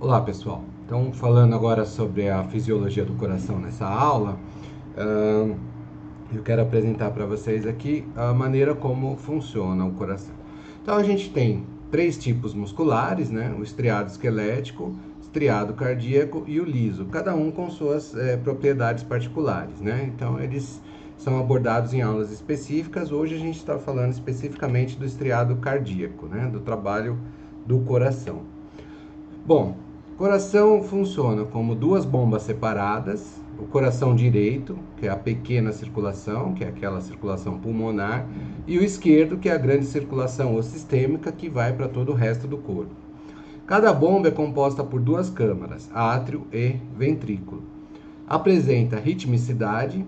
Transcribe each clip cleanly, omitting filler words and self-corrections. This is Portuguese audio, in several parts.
Olá pessoal, então falando agora sobre a fisiologia do coração nessa aula, ahn, eu quero apresentar para vocês aqui a maneira como funciona o coração. Então a gente tem três tipos musculares, né? O estriado esquelético, estriado cardíaco e o liso, cada um com suas propriedades particulares, né? Então eles são abordados em aulas específicas. Hoje a gente está falando especificamente do estriado cardíaco, né? Do trabalho do coração. Bom, o coração funciona como duas bombas separadas. O coração direito, que é a pequena circulação, que é aquela circulação pulmonar, e o esquerdo, que é a grande circulação ou sistêmica, que vai para todo o resto do corpo. Cada bomba é composta por duas câmaras, átrio e ventrículo. Apresenta ritmicidade,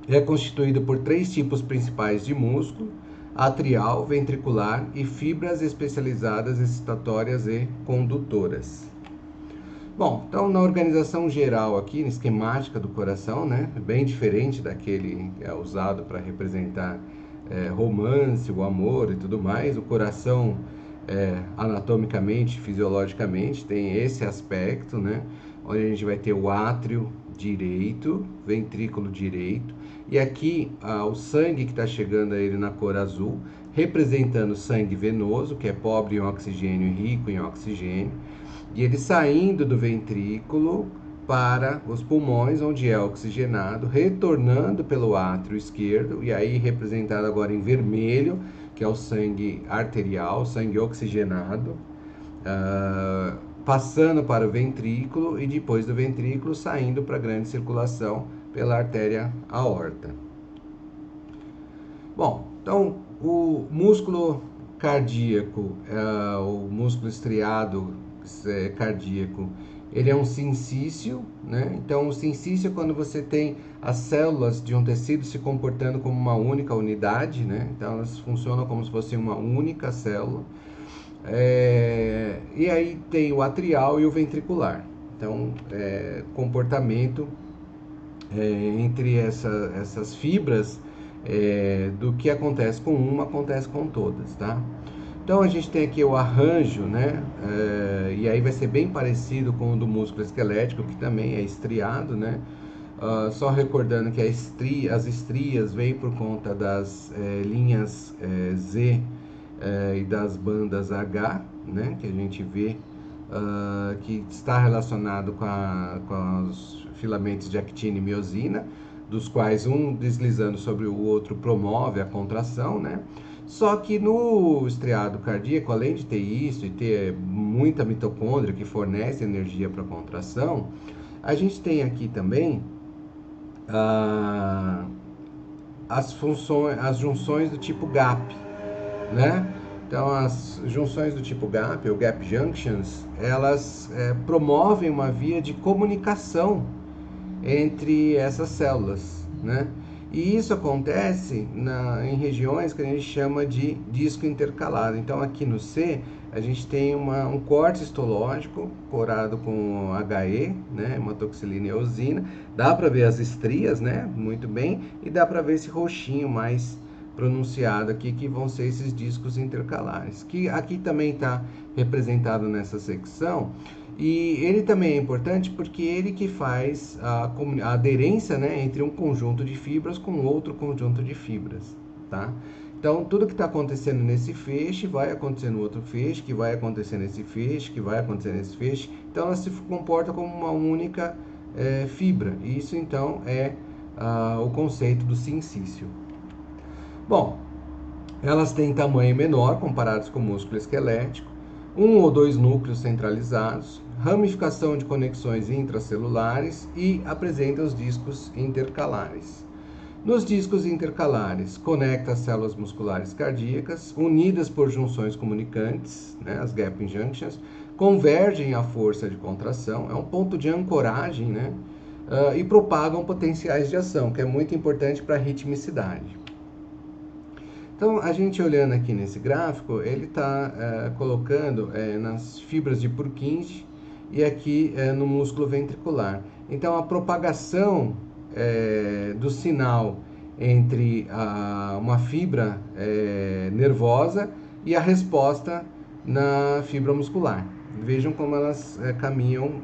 é constituído por três tipos principais de músculo: atrial, ventricular e fibras especializadas excitatórias e condutoras. Bom, então na organização geral aqui, esquemática do coração, né, bem diferente daquele que é usado para representar romance, o amor e tudo mais, o coração anatomicamente, fisiologicamente tem esse aspecto, né, onde a gente vai ter o átrio direito, ventrículo direito, e aqui o sangue que está chegando a ele na cor azul, representando o sangue venoso, que é pobre em oxigênio e rico em oxigênio, e ele saindo do ventrículo para os pulmões, onde é oxigenado, retornando pelo átrio esquerdo, e aí representado agora em vermelho, que é o sangue arterial, sangue oxigenado, passando para o ventrículo e depois do ventrículo saindo para a grande circulação pela artéria aorta. Bom, então o músculo cardíaco, o músculo estriado cardíaco, ele é um sincício, né? Então o sincício é quando você tem as células de um tecido se comportando como uma única unidade, né? Então elas funcionam como se fossem uma única célula. E aí tem o atrial e o ventricular. Então, comportamento entre essas fibras do que acontece com uma acontece com todas, tá? Então a gente tem aqui o arranjo, né? E aí vai ser bem parecido com o do músculo esquelético, que também é estriado, né? Só recordando que as estrias vêm por conta das linhas Z e das bandas H, né? Que a gente vê que está relacionado com os filamentos de actina e miosina, dos quais um deslizando sobre o outro promove a contração, né? Só que no estriado cardíaco, além de ter isso e ter muita mitocôndria que fornece energia para a contração, a gente tem aqui também as junções do tipo GAP, né? Então, as junções do tipo GAP, ou Gap Junctions, elas promovem uma via de comunicação entre essas células, né? E isso acontece em regiões que a gente chama de disco intercalado. Então, aqui no C, a gente tem um corte histológico corado com HE, né, hematoxilina e eosina. Dá para ver as estrias, né, muito bem, e dá para ver esse roxinho mais pronunciado aqui, que vão ser esses discos intercalares, que aqui também está representado nessa secção. E ele também é importante porque ele que faz a aderência, né, entre um conjunto de fibras com outro conjunto de fibras, tá? Então, tudo que está acontecendo nesse feixe vai acontecer no outro feixe, que vai acontecer nesse feixe, que vai acontecer nesse feixe. Então, ela se comporta como uma única fibra. Isso, então, é o conceito do sincício. Bom, elas têm tamanho menor comparados com o músculo esquelético, um ou dois núcleos centralizados, ramificação de conexões intracelulares e apresenta os discos intercalares. Nos discos intercalares, conecta as células musculares cardíacas, unidas por junções comunicantes, né, as gap junctions, convergem à força de contração, é um ponto de ancoragem, né, e propagam potenciais de ação, que é muito importante para a ritmicidade. Então, a gente olhando aqui nesse gráfico, ele está colocando nas fibras de Purkinje e aqui no músculo ventricular. Então, a propagação do sinal entre uma fibra nervosa e a resposta na fibra muscular. vejam como elas caminham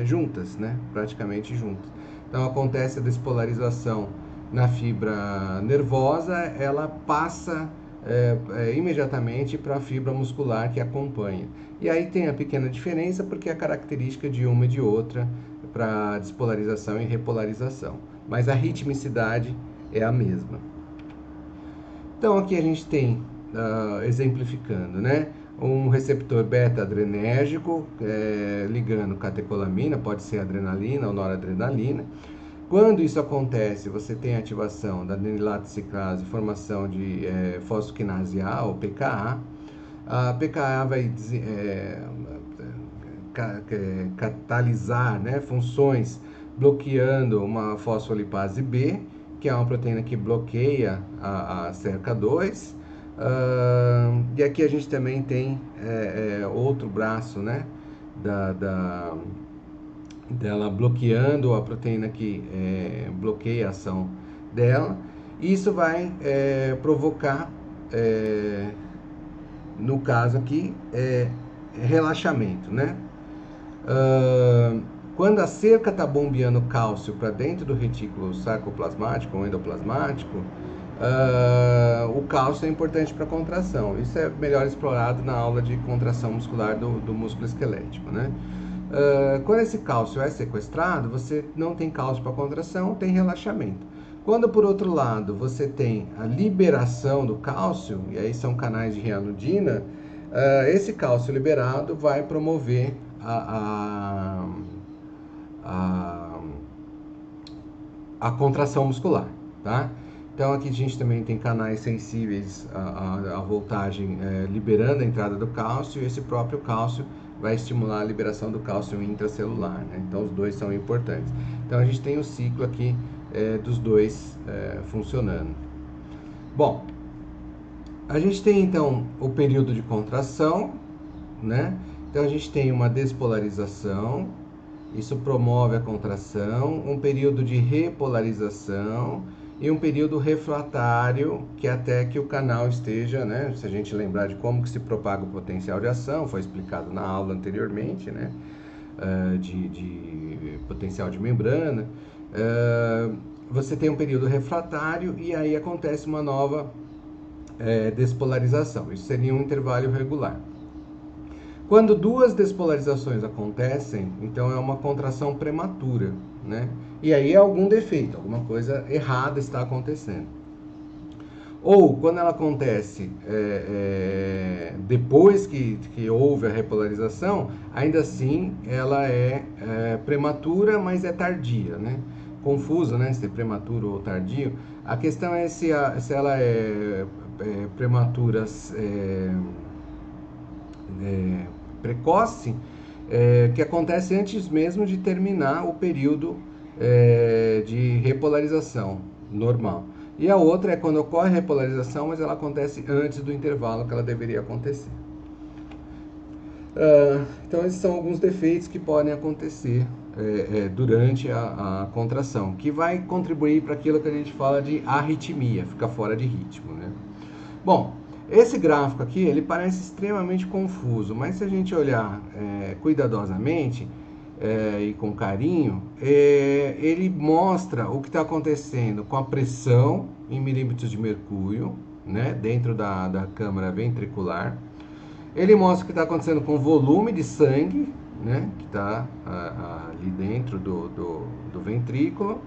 juntas, né? Praticamente juntas. Então acontece a despolarização na fibra nervosa, ela passa imediatamente para a fibra muscular que acompanha. E aí tem a pequena diferença porque é a característica de uma e de outra para despolarização e repolarização. Mas a ritmicidade é a mesma. Então aqui a gente tem, exemplificando, né? Um receptor beta-adrenérgico ligando catecolamina, pode ser adrenalina ou noradrenalina. Quando isso acontece, você tem a ativação da adenilato ciclase, formação de fosfoquinase A, ou PKA. A PKA vai catalisar, né, funções bloqueando uma fosfolipase B, que é uma proteína que bloqueia a cerca-2. E aqui a gente também tem outro braço, né, dela bloqueando a proteína que bloqueia a ação dela. Isso vai provocar, no caso aqui, relaxamento, né? Quando a cerca está bombeando cálcio para dentro do retículo sarcoplasmático ou endoplasmático, o cálcio é importante para a contração. Isso é melhor explorado na aula de contração muscular do músculo esquelético, né? Quando esse cálcio é sequestrado, você não tem cálcio para contração, tem relaxamento. Quando, por outro lado, você tem a liberação do cálcio, e aí são canais de reanodina, esse cálcio liberado vai promover a contração muscular, tá? Então aqui a gente também tem canais sensíveis à voltagem liberando a entrada do cálcio, e esse próprio cálcio vai estimular a liberação do cálcio intracelular, né? Então os dois são importantes. Então a gente tem o ciclo aqui dos dois funcionando. Bom, a gente tem então o período de contração, né? Então a gente tem uma despolarização, isso promove a contração, um período de repolarização e um período refratário, que até que o canal esteja, né? Se a gente lembrar de como que se propaga o potencial de ação, foi explicado na aula anteriormente, né? De potencial de membrana. Você tem um período refratário e aí acontece uma nova despolarização. Isso seria um intervalo regular. Quando duas despolarizações acontecem, então é uma contração prematura, né? E aí é algum defeito, alguma coisa errada está acontecendo. Ou quando ela acontece depois que houve a repolarização, ainda assim ela é prematura, mas é tardia, né? Confuso, né? Se é prematuro ou tardio. A questão é se ela é prematura precoce, que acontece antes mesmo de terminar o período de repolarização normal. E a outra é quando ocorre a repolarização, mas ela acontece antes do intervalo que ela deveria acontecer. Então esses são alguns defeitos que podem acontecer durante a contração, que vai contribuir para aquilo que a gente fala de arritmia, ficar fora de ritmo, né? Bom, esse gráfico aqui, ele parece extremamente confuso, mas se a gente olhar cuidadosamente e com carinho, ele mostra o que está acontecendo com a pressão em milímetros de mercúrio, né, dentro da câmara ventricular. Ele mostra o que está acontecendo com o volume de sangue, né, que está ali dentro do ventrículo.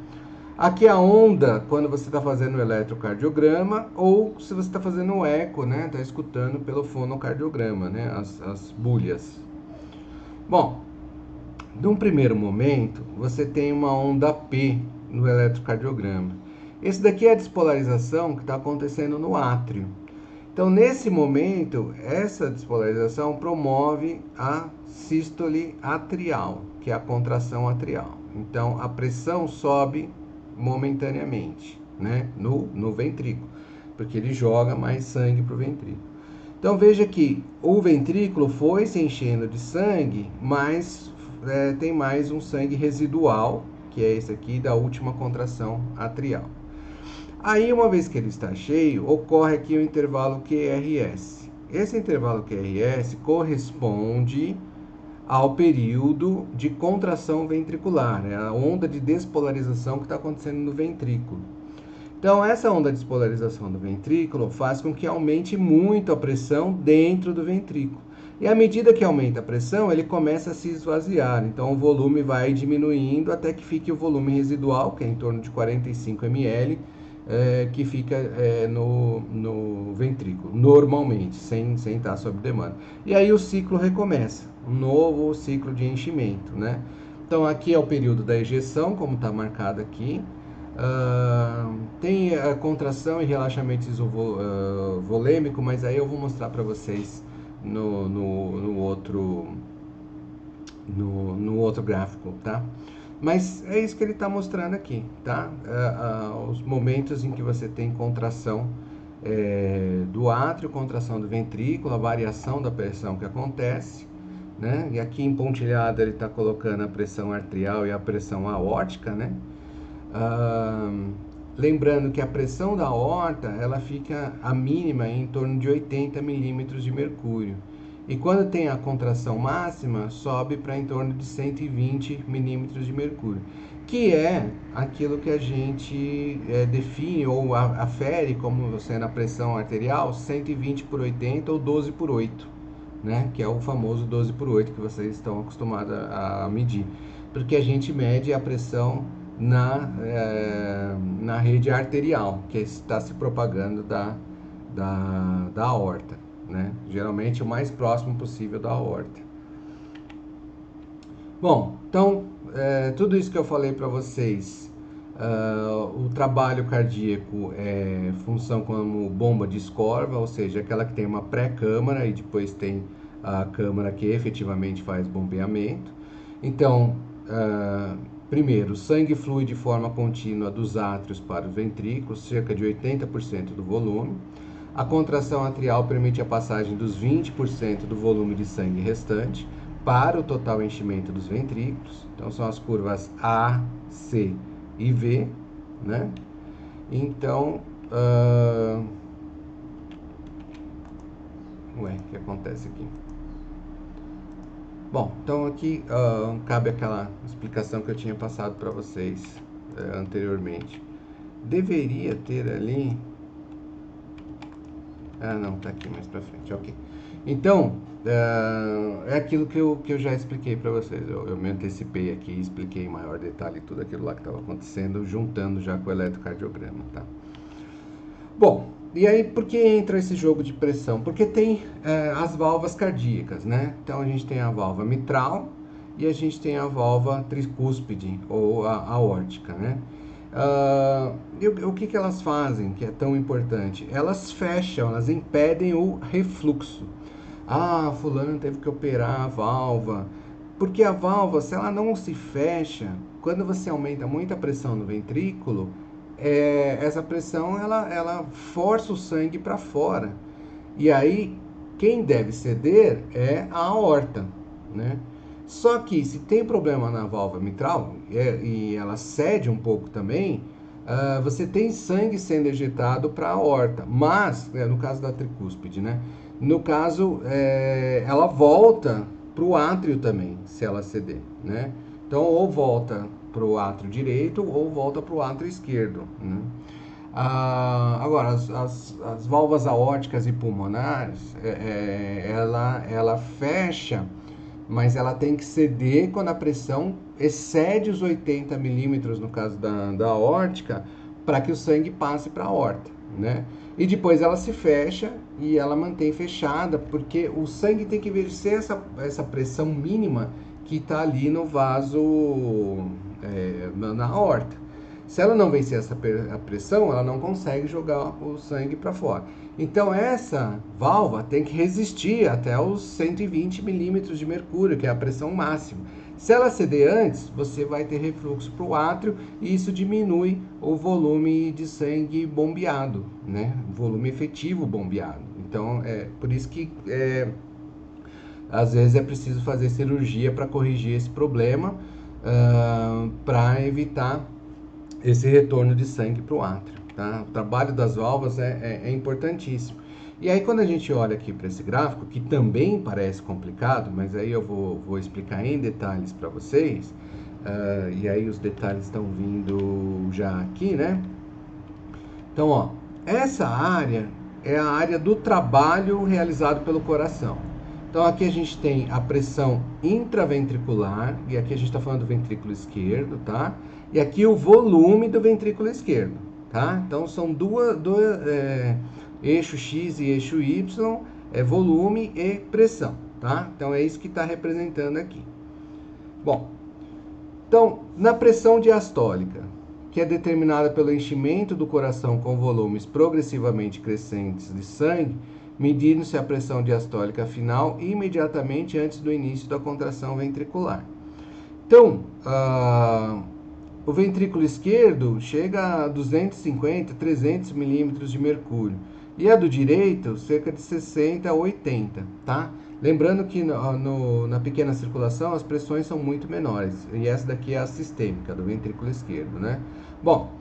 Aqui a onda, quando você está fazendo o eletrocardiograma, ou se você está fazendo o eco, né? Está escutando pelo fonocardiograma, né? As bulhas. Bom, num primeiro momento, você tem uma onda P no eletrocardiograma. Esse daqui é a despolarização que está acontecendo no átrio. Então, nesse momento, essa despolarização promove a sístole atrial, que é a contração atrial. Então, a pressão sobe momentaneamente, né, no ventrículo, porque ele joga mais sangue para o ventrículo. Então veja que o ventrículo foi se enchendo de sangue, mas tem mais um sangue residual, que é esse aqui da última contração atrial. Aí, uma vez que ele está cheio, ocorre aqui o intervalo QRS. Esse intervalo QRS corresponde ao período de contração ventricular, é a onda de despolarização que está acontecendo no ventrículo. Então, essa onda de despolarização do ventrículo faz com que aumente muito a pressão dentro do ventrículo. E à medida que aumenta a pressão, ele começa a se esvaziar. Então, o volume vai diminuindo até que fique o volume residual, que é em torno de 45 ml, que fica no ventrículo, normalmente, sem estar sob demanda. E aí o ciclo recomeça, um novo ciclo de enchimento, né? Então, aqui é o período da ejeção, como está marcado aqui. Tem a contração e relaxamento volêmico, mas aí eu vou mostrar para vocês no outro gráfico, tá? Mas é isso que ele está mostrando aqui, tá? Os momentos em que você tem contração do átrio, contração do ventrículo, a variação da pressão que acontece, né? E aqui em pontilhado ele está colocando a pressão arterial e a pressão aórtica, né? Lembrando que a pressão da aorta, ela fica a mínima em torno de 80 milímetros de mercúrio. E quando tem a contração máxima, sobe para em torno de 120 milímetros de mercúrio, que é aquilo que a gente define ou afere como sendo a pressão arterial 120 por 80 ou 12 por 8, né? Que é o famoso 12 por 8 que vocês estão acostumados a medir, porque a gente mede a pressão na rede arterial, que está se propagando da aorta, né? Geralmente o mais próximo possível da aorta. Bom, então, tudo isso que eu falei para vocês, o trabalho cardíaco é função como bomba de Scorva, ou seja, aquela que tem uma pré-câmara e depois tem a câmara que efetivamente faz bombeamento. Então, primeiro, o sangue flui de forma contínua dos átrios para os ventrículos, cerca de 80% do volume. A contração atrial permite a passagem dos 20% do volume de sangue restante para o total enchimento dos ventrículos. Então, são as curvas A, C e V, né? Então, o que acontece aqui? Bom, então aqui cabe aquela explicação que eu tinha passado para vocês anteriormente. Deveria ter ali... não, tá aqui mais para frente, ok. Então, é aquilo que eu já expliquei para vocês. Eu me antecipei aqui, expliquei em maior detalhe tudo aquilo lá que estava acontecendo, juntando já com o eletrocardiograma, tá? Bom, e aí por que entra esse jogo de pressão? Porque tem as válvulas cardíacas, né? Então a gente tem a válvula mitral e a gente tem a válvula tricúspide ou a aórtica, né? O que elas fazem que é tão importante? Elas fecham, elas impedem o refluxo. Fulano teve que operar a válvula. Porque a válvula, se ela não se fecha, quando você aumenta muito a pressão no ventrículo, essa pressão ela força o sangue para fora. E aí, quem deve ceder é a aorta, né? Só que se tem problema na válvula mitral e ela cede um pouco também, você tem sangue sendo ejetado para a aorta, mas, no caso da tricúspide, né? No caso, ela volta para o átrio também, se ela ceder, né? Então, ou volta para o átrio direito ou volta para o átrio esquerdo, né? Agora, as válvulas aórticas e pulmonares, ela fecha, mas ela tem que ceder quando a pressão excede os 80 milímetros, no caso da aórtica, para que o sangue passe para a aorta, né? E depois ela se fecha e ela mantém fechada, porque o sangue tem que vencer essa pressão mínima que está ali no vaso, na aorta. Se ela não vencer a pressão, ela não consegue jogar o sangue para fora. Então essa válvula tem que resistir até os 120 milímetros de mercúrio, que é a pressão máxima. Se ela ceder antes, você vai ter refluxo para o átrio e isso diminui o volume de sangue bombeado, né? O volume efetivo bombeado. Então, por isso que às vezes é preciso fazer cirurgia para corrigir esse problema, para evitar esse retorno de sangue para o átrio, tá? O trabalho das válvulas é importantíssimo. E aí quando a gente olha aqui para esse gráfico, que também parece complicado, mas aí eu vou explicar em detalhes para vocês, e aí os detalhes estão vindo já aqui, né? Então, ó, essa área é a área do trabalho realizado pelo coração. Então aqui a gente tem a pressão intraventricular, e aqui a gente está falando do ventrículo esquerdo, tá? E aqui o volume do ventrículo esquerdo, tá? Então são eixo X e eixo Y, volume e pressão, tá? Então é isso que está representando aqui. Bom, então na pressão diastólica, que é determinada pelo enchimento do coração com volumes progressivamente crescentes de sangue, medindo-se a pressão diastólica final imediatamente antes do início da contração ventricular. Então, o ventrículo esquerdo chega a 250, 300 milímetros de mercúrio, e a do direito cerca de 60 a 80, tá? Lembrando que na pequena circulação as pressões são muito menores, e essa daqui é a sistêmica do ventrículo esquerdo, né? Bom,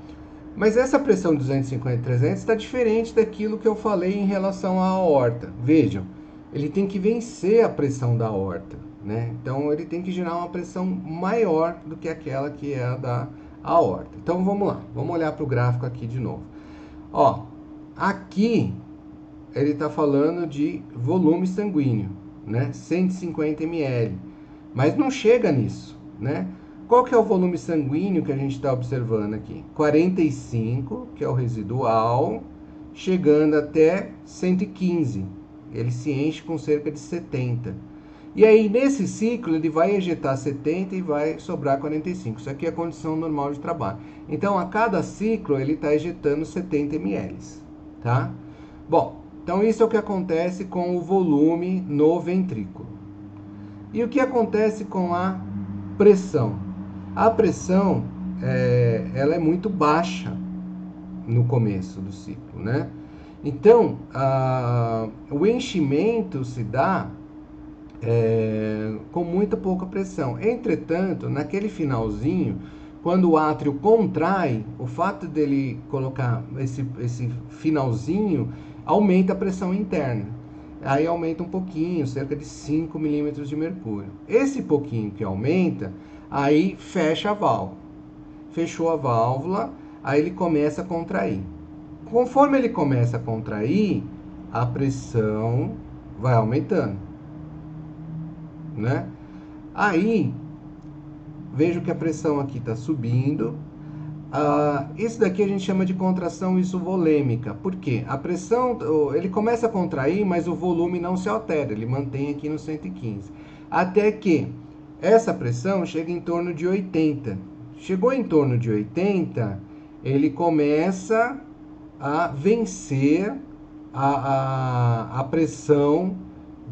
mas essa pressão de 250 e 300 está diferente daquilo que eu falei em relação à aorta. Vejam, ele tem que vencer a pressão da aorta, né? Então ele tem que gerar uma pressão maior do que aquela que é a da aorta. Então vamos lá, vamos olhar para o gráfico aqui de novo. Ó, aqui ele está falando de volume sanguíneo, né? 150 ml, mas não chega nisso, né? Qual que é o volume sanguíneo que a gente está observando aqui? 45, que é o residual, chegando até 115. Ele se enche com cerca de 70. E aí, nesse ciclo, ele vai ejetar 70 e vai sobrar 45. Isso aqui é a condição normal de trabalho. Então, a cada ciclo, ele está ejetando 70 ml, tá? Bom, então isso é o que acontece com o volume no ventrículo. E o que acontece com a pressão? A pressão, ela é muito baixa no começo do ciclo, né? Então, o enchimento se dá com muita pouca pressão. Entretanto, naquele finalzinho, quando o átrio contrai, o fato dele colocar esse finalzinho aumenta a pressão interna. Aí aumenta um pouquinho, cerca de 5 milímetros de mercúrio. Esse pouquinho que aumenta, aí fecha a válvula. Fechou a válvula, aí ele começa a contrair. Conforme ele começa a contrair, a pressão vai aumentando, né? Aí, vejo que a pressão aqui está subindo. Isso daqui a gente chama de contração isovolêmica. Por quê? A pressão, ele começa a contrair, mas o volume não se altera, ele mantém aqui no 115. Até que essa pressão chega em torno de 80. Chegou em torno de 80, ele começa a vencer a pressão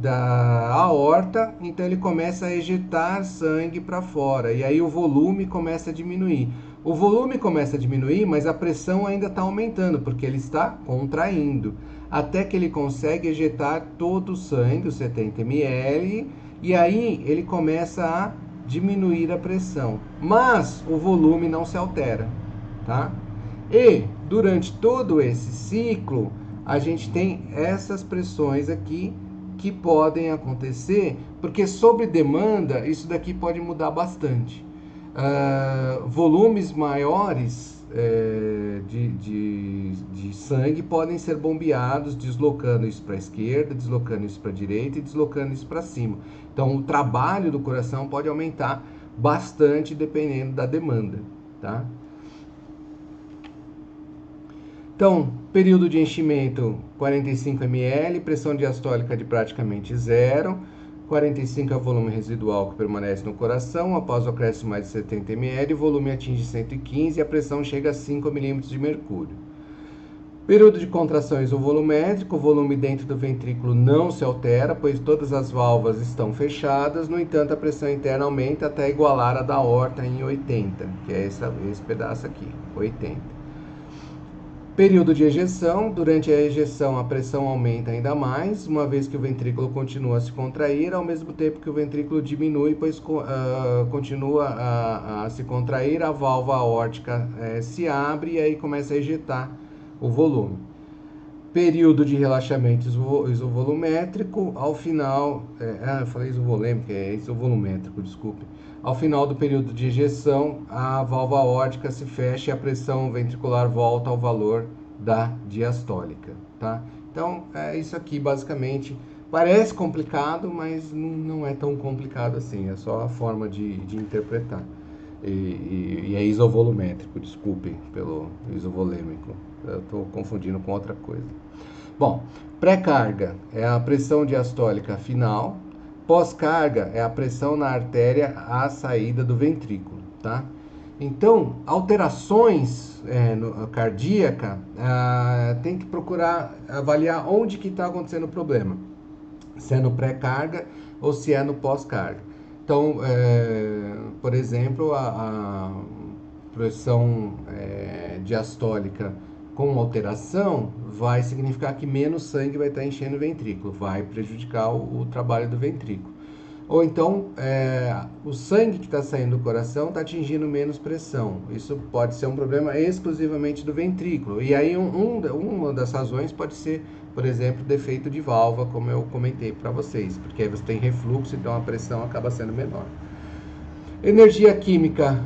da aorta, então ele começa a ejetar sangue para fora, e aí o volume começa a diminuir. O volume começa a diminuir, mas a pressão ainda está aumentando, porque ele está contraindo, até que ele consegue ejetar todo o sangue, os 70 ml, e aí ele começa a diminuir a pressão, mas o volume não se altera, tá? E durante todo esse ciclo, a gente tem essas pressões aqui que podem acontecer, porque sob demanda, isso daqui pode mudar bastante. Volumes maiores de sangue podem ser bombeados, deslocando isso para a esquerda, deslocando isso para a direita e deslocando isso para cima. Então, o trabalho do coração pode aumentar bastante dependendo da demanda, tá? Então, período de enchimento 45 ml, pressão diastólica de praticamente zero, 45 é o volume residual que permanece no coração, após o acréscimo mais de 70 ml, o volume atinge 115 e a pressão chega a 5 milímetros de mercúrio. Período de contração isovolumétrico, o volume dentro do ventrículo não se altera, pois todas as válvulas estão fechadas, no entanto a pressão interna aumenta até igualar a da aorta em 80, que é esse pedaço aqui, 80. Período de ejeção, durante a ejeção a pressão aumenta ainda mais, uma vez que o ventrículo continua a se contrair, ao mesmo tempo que o ventrículo diminui, pois continua a se contrair, a válvula aórtica se abre e aí começa a ejetar o volume. período de relaxamento isovolumétrico, ao final, eu falei isovolêmico, é isovolumétrico, desculpe. Ao final do período de ejeção, a válvula aórtica se fecha e a pressão ventricular volta ao valor da diastólica, tá? Então, é isso aqui basicamente. Parece complicado, mas não é tão complicado assim, é só a forma de interpretar. E é isovolumétrico, desculpem pelo isovolêmico, eu estou confundindo com outra coisa. Bom, pré-carga é a pressão diastólica final, pós-carga é a pressão na artéria à saída do ventrículo, tá? Então, alterações cardíaca, tem que procurar avaliar onde que está acontecendo o problema, se é no pré-carga ou se é no pós-carga. Então, por exemplo, a pressão diastólica com alteração vai significar que menos sangue vai estar enchendo o ventrículo, vai prejudicar o trabalho do ventrículo. Ou então, o sangue que está saindo do coração está atingindo menos pressão. Isso pode ser um problema exclusivamente do ventrículo. E aí, uma das razões pode ser, por exemplo, defeito de válvula, como eu comentei para vocês, porque aí você tem refluxo, então a pressão acaba sendo menor. Energia química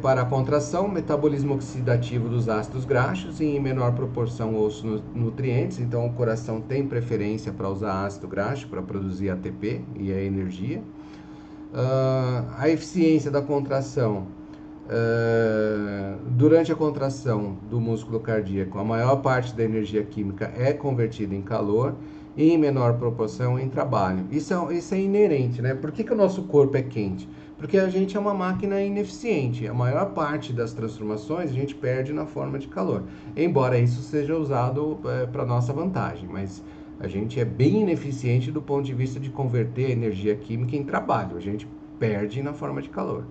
para a contração, metabolismo oxidativo dos ácidos graxos e em menor proporção os nutrientes, então o coração tem preferência para usar ácido graxo para produzir ATP e a energia. A eficiência da contração, durante a contração do músculo cardíaco, a maior parte da energia química é convertida em calor e em menor proporção em trabalho. Isso é inerente, né? Por que o nosso corpo é quente? Porque a gente é uma máquina ineficiente. A maior parte das transformações a gente perde na forma de calor. Embora isso seja usado para nossa vantagem, mas a gente é bem ineficiente do ponto de vista de converter a energia química em trabalho. A gente perde na forma de calor.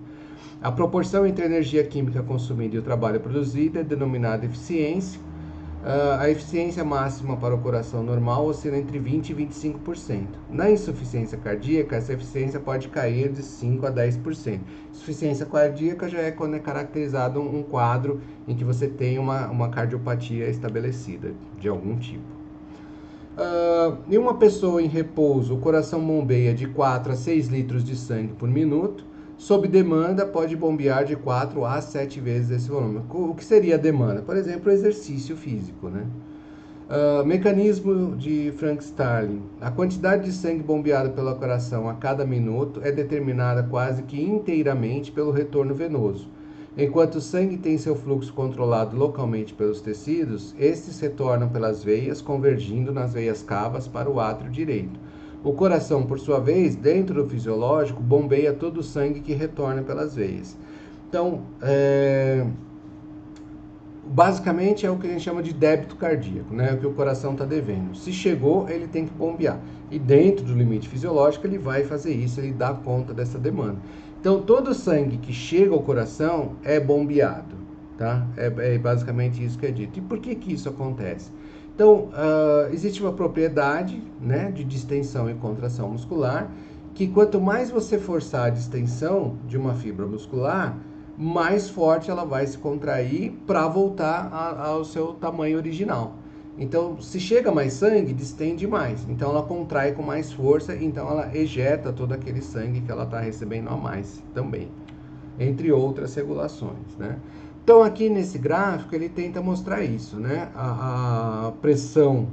A proporção entre a energia química consumida e o trabalho produzido é denominada eficiência. A eficiência máxima para o coração normal oscila entre 20% e 25%. Na insuficiência cardíaca, essa eficiência pode cair de 5% a 10%. Insuficiência cardíaca já é quando é caracterizado um quadro em que você tem uma cardiopatia estabelecida, de algum tipo. Em uma pessoa em repouso, o coração bombeia de 4 a 6 litros de sangue por minuto. Sob demanda, pode bombear de 4 a 7 vezes esse volume. O que seria a demanda? Por exemplo, o exercício físico, né? Mecanismo de Frank-Starling. A quantidade de sangue bombeado pelo coração a cada minuto é determinada quase que inteiramente pelo retorno venoso. Enquanto o sangue tem seu fluxo controlado localmente pelos tecidos, estes retornam pelas veias, convergindo nas veias cavas para o átrio direito. O coração, por sua vez, dentro do fisiológico, bombeia todo o sangue que retorna pelas veias. Então, basicamente é o que a gente chama de débito cardíaco, né? O que o coração está devendo. Se chegou, ele tem que bombear. E dentro do limite fisiológico, ele vai fazer isso, ele dá conta dessa demanda. Então, todo o sangue que chega ao coração é bombeado, tá? É basicamente isso que é dito. E por que isso acontece? Então, existe uma propriedade, né, de distensão e contração muscular, que quanto mais você forçar a distensão de uma fibra muscular, mais forte ela vai se contrair para voltar ao seu tamanho original. Então, se chega mais sangue, distende mais. Então, ela contrai com mais força, então ela ejeta todo aquele sangue que ela está recebendo a mais também, entre outras regulações, né? Então, aqui nesse gráfico, ele tenta mostrar isso, né? A pressão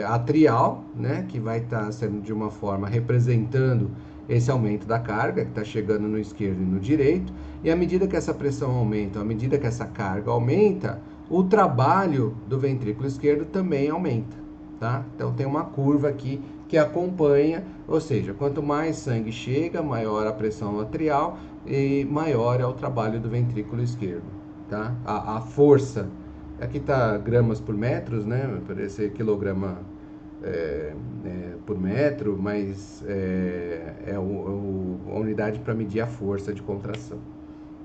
atrial, né? Que vai estar sendo de uma forma representando esse aumento da carga, que está chegando no esquerdo e no direito. E à medida que essa pressão aumenta, à medida que essa carga aumenta, o trabalho do ventrículo esquerdo também aumenta, tá? Então, tem uma curva aqui que acompanha, ou seja, quanto mais sangue chega, maior a pressão atrial, e maior é o trabalho do ventrículo esquerdo, tá? A força, aqui está gramas por metros, né? Parece quilograma por metro, mas a unidade para medir a força de contração,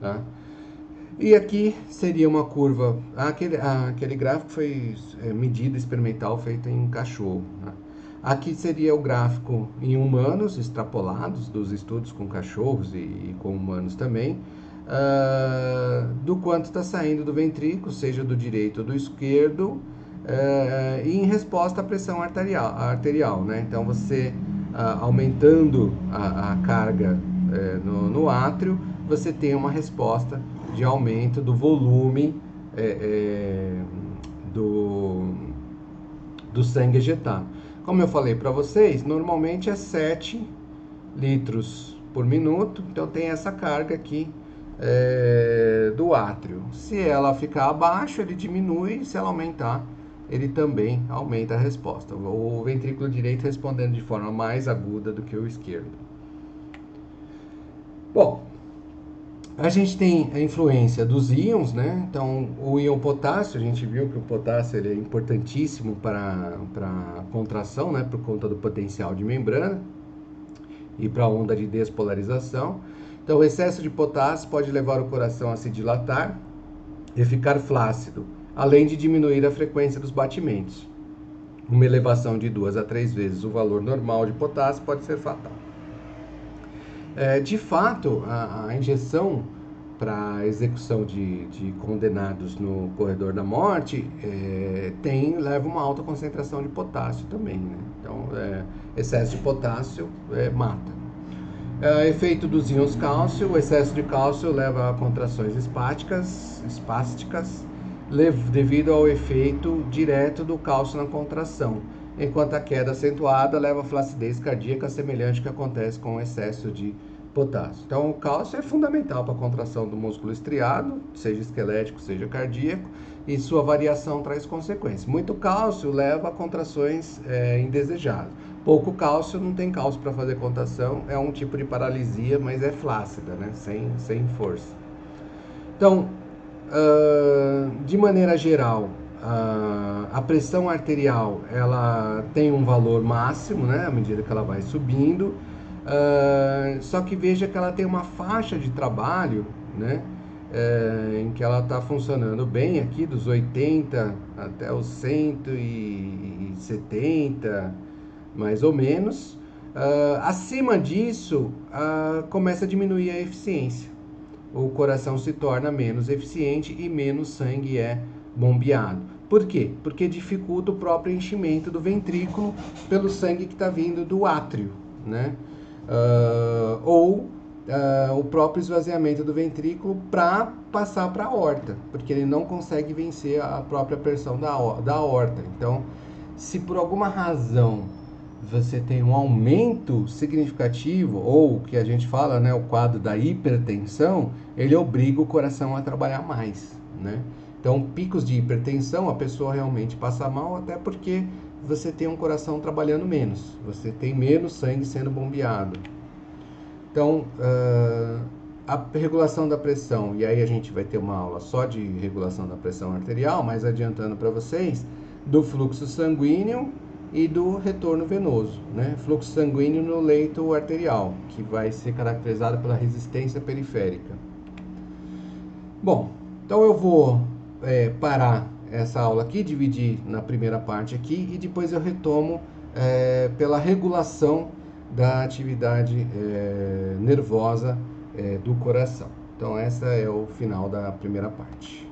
tá? E aqui seria uma curva, aquele gráfico foi medida experimental feita em cachorro, né? Aqui seria o gráfico em humanos, extrapolados dos estudos com cachorros e com humanos também, do quanto está saindo do ventrículo, seja do direito ou do esquerdo, e em resposta à pressão arterial, né? Então você aumentando a carga no átrio, você tem uma resposta de aumento do volume do sangue ejetado. Como eu falei para vocês, normalmente é 7 litros por minuto, então tem essa carga aqui do átrio. Se ela ficar abaixo, ele diminui, se ela aumentar, ele também aumenta a resposta. O ventrículo direito respondendo de forma mais aguda do que o esquerdo. Bom, a gente tem a influência dos íons, né? Então, o íon potássio, a gente viu que o potássio ele é importantíssimo para a contração, né? Por conta do potencial de membrana e para a onda de despolarização. Então, o excesso de potássio pode levar o coração a se dilatar e ficar flácido, além de diminuir a frequência dos batimentos. Uma elevação de 2 a 3 vezes o valor normal de potássio pode ser fatal. De fato, a injeção para execução de condenados no corredor da morte leva uma alta concentração de potássio também, né? Então, excesso de potássio mata. Efeito dos íons cálcio: o excesso de cálcio leva a contrações espásticas, devido ao efeito direto do cálcio na contração, enquanto a queda acentuada leva a flacidez cardíaca, semelhante ao que acontece com o excesso de potássio. Então, o cálcio é fundamental para a contração do músculo estriado, seja esquelético, seja cardíaco, e sua variação traz consequências. Muito cálcio leva a contrações indesejadas. Pouco cálcio, não tem cálcio para fazer contração, é um tipo de paralisia, mas é flácida, né? Sem força. Então, de maneira geral, a pressão arterial ela tem um valor máximo, né, à medida que ela vai subindo, só que veja que ela tem uma faixa de trabalho, né, em que ela está funcionando bem aqui, dos 80 até os 170, mais ou menos. Acima disso, começa a diminuir a eficiência. O coração se torna menos eficiente e menos sangue é bombeado. Por quê? Porque dificulta o próprio enchimento do ventrículo pelo sangue que está vindo do átrio, né? O próprio esvaziamento do ventrículo para passar para a aorta, porque ele não consegue vencer a própria pressão da aorta. Então, se por alguma razão você tem um aumento significativo, ou o que a gente fala, né, o quadro da hipertensão, ele obriga o coração a trabalhar mais, né? Então, picos de hipertensão, a pessoa realmente passa mal, até porque você tem um coração trabalhando menos, você tem menos sangue sendo bombeado. Então, a regulação da pressão, e aí a gente vai ter uma aula só de regulação da pressão arterial, mas adiantando para vocês, do fluxo sanguíneo e do retorno venoso, né? Fluxo sanguíneo no leito arterial, que vai ser caracterizado pela resistência periférica. Bom, então eu vou parar essa aula aqui, dividir na primeira parte aqui, e depois eu retomo pela regulação da atividade nervosa do coração. Então essa é o final da primeira parte.